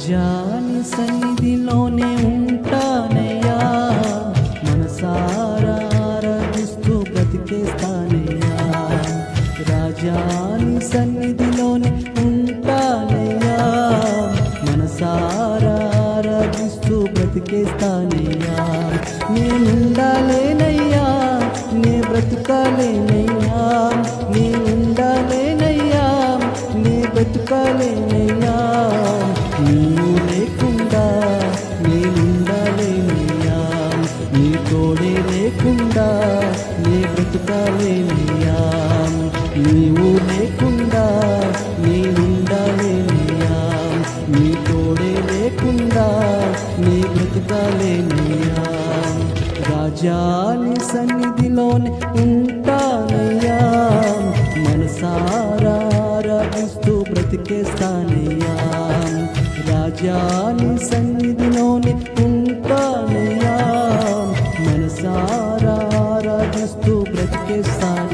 రాజాని సన్నిధిలోనే ఉంటానయ్యా, మనసారా ఆరాధిస్తూ బ్రతికేస్తానయ్యా. రాజాని సన్నిధిలోనే ఉంటానయ్యా, మనసారా ఆరాధిస్తూ బ్రతికేస్తానయ్యా. నేనుండాలేనయ్యా, నే బ్రతుకాలేనయ్యా, నేనుండాలేనయ్యా, నే బ్రతుకాలేనయ్యా. నీవు లేకుండా నేనుండాలేనయ్యా, నీ తోడే లేకుండా నే బ్రతుకాలేనయ్యా. నీవు లేకుండా నేనుండాలేనయ్యా, నీ తోడే లేకుండా నీ బ్రతుకాలేనయ్యా. రాజాని సన్నిధిలోనే ఉంటానయ్యా, మనసారా ఆరాధిస్తూ బ్రతికేస్తానయ్యా. రాజాని సన్నిధిలోనే ఉంటానయ్యా, మనసారా ఆరాధిస్తూ బ్రతికేస్తాను.